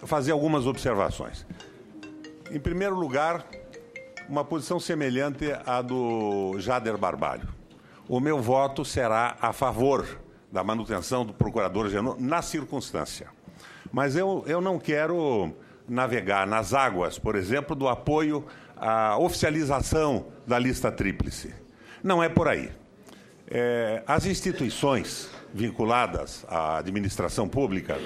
Fazer algumas observações. Em primeiro lugar, uma posição semelhante à do Jader Barbalho. O meu voto será a favor da manutenção do procurador Janot na circunstância. Mas eu não quero navegar nas águas, por exemplo, do apoio à oficialização da lista tríplice. Não é por aí. As instituições vinculadas à administração pública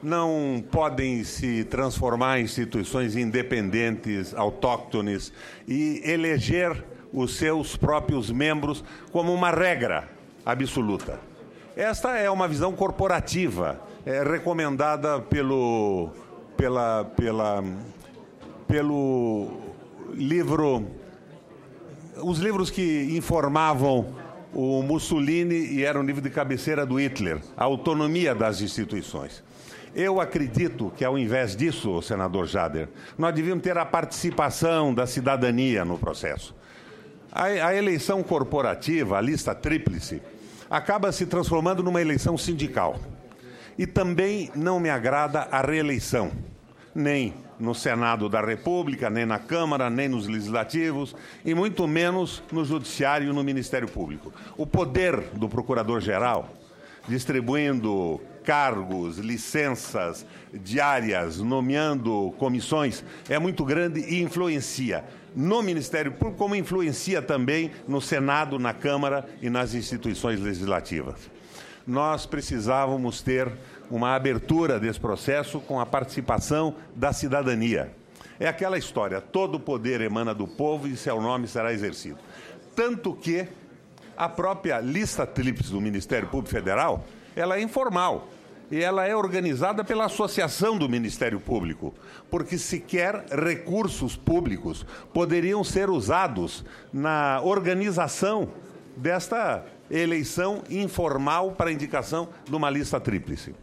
não podem se transformar em instituições independentes, autóctones e eleger os seus próprios membros como uma regra absoluta. Esta é uma visão corporativa, recomendada pelo livro, os livros que informavam o Mussolini e era um livro de cabeceira do Hitler, A Autonomia das Instituições. Eu acredito que, ao invés disso, senador Jader, nós devíamos ter a participação da cidadania no processo. A eleição corporativa, a lista tríplice, acaba se transformando numa eleição sindical. E também não me agrada a reeleição, nem no Senado da República, nem na Câmara, nem nos legislativos, e muito menos no Judiciário e no Ministério Público. O poder do Procurador-Geral, distribuindo cargos, licenças diárias, nomeando comissões, é muito grande e influencia no Ministério Público, como influencia também no Senado, na Câmara e nas instituições legislativas. Nós precisávamos ter uma abertura desse processo com a participação da cidadania. É aquela história, todo o poder emana do povo e seu nome será exercido. Tanto que a própria lista tríplice do Ministério Público Federal, ela é informal e ela é organizada pela Associação do Ministério Público, porque sequer recursos públicos poderiam ser usados na organização desta eleição informal para indicação de uma lista tríplice.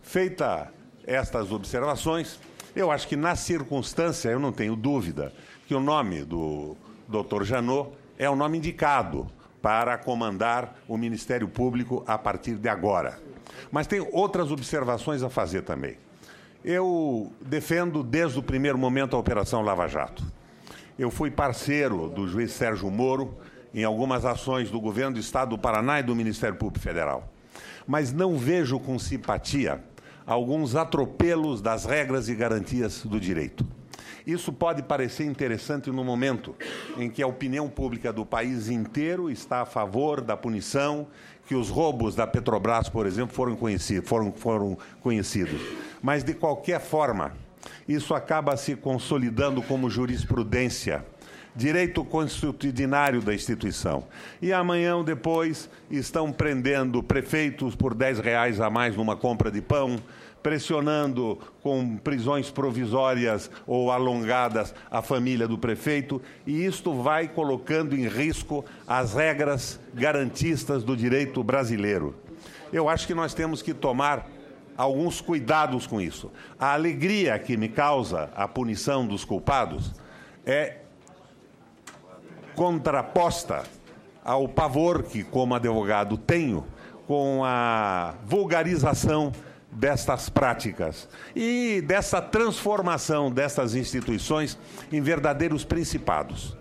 Feita estas observações, eu acho que, na circunstância, eu não tenho dúvida que o nome do Dr. Janot é o nome indicado para comandar o Ministério Público a partir de agora. Mas tem outras observações a fazer também. Eu defendo desde o primeiro momento a Operação Lava Jato. Eu fui parceiro do juiz Sérgio Moro em algumas ações do Governo do Estado do Paraná e do Ministério Público Federal. Mas não vejo com simpatia alguns atropelos das regras e garantias do direito. Isso pode parecer interessante no momento em que a opinião pública do país inteiro está a favor da punição, que os roubos da Petrobras, por exemplo, foram conhecidos. Mas, de qualquer forma, isso acaba se consolidando como jurisprudência, direito constitucionário da instituição. E amanhã ou depois estão prendendo prefeitos por R$10 a mais numa compra de pão, pressionando com prisões provisórias ou alongadas a família do prefeito, e isto vai colocando em risco as regras garantistas do direito brasileiro. Eu acho que nós temos que tomar alguns cuidados com isso. A alegria que me causa a punição dos culpados é contraposta ao pavor que, como advogado, tenho com a vulgarização destas práticas e dessa transformação destas instituições em verdadeiros principados,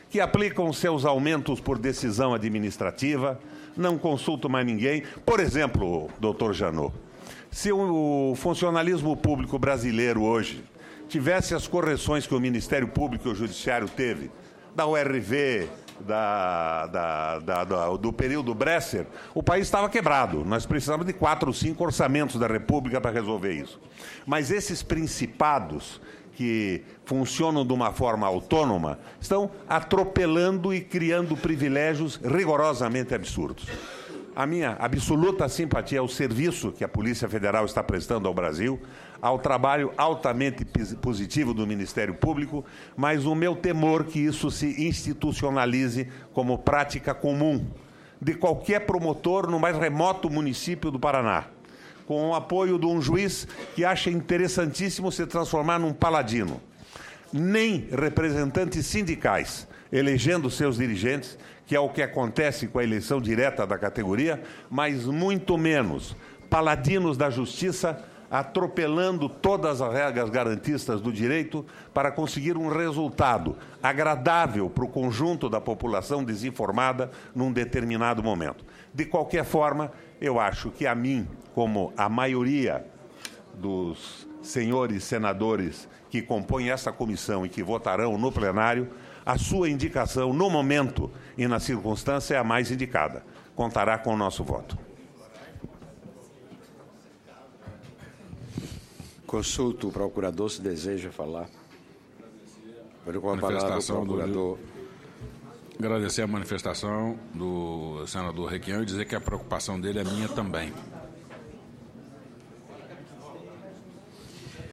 que aplicam seus aumentos por decisão administrativa, não consultam mais ninguém. Por exemplo, doutor Janot, se o funcionalismo público brasileiro hoje tivesse as correções que o Ministério Público e o Judiciário teve, da URV, do período Bresser, o país estava quebrado. Nós precisávamos de 4 ou 5 orçamentos da República para resolver isso. Mas esses principados que funcionam de uma forma autônoma estão atropelando e criando privilégios rigorosamente absurdos. A minha absoluta simpatia ao serviço que a Polícia Federal está prestando ao Brasil, ao trabalho altamente positivo do Ministério Público, mas o meu temor que isso se institucionalize como prática comum de qualquer promotor no mais remoto município do Paraná, com o apoio de um juiz que acha interessantíssimo se transformar num paladino. Nem representantes sindicais elegendo seus dirigentes, que é o que acontece com a eleição direta da categoria, mas muito menos paladinos da justiça atropelando todas as regras garantistas do direito para conseguir um resultado agradável para o conjunto da população desinformada num determinado momento. De qualquer forma, eu acho que a mim, como a maioria dos senhores senadores que compõem essa comissão e que votarão no plenário, a sua indicação, no momento e na circunstância, é a mais indicada. Contará com o nosso voto. Consulto o procurador se deseja falar. Com a palavra o procurador. Agradecer a manifestação do senador Requião e dizer que a preocupação dele é minha também.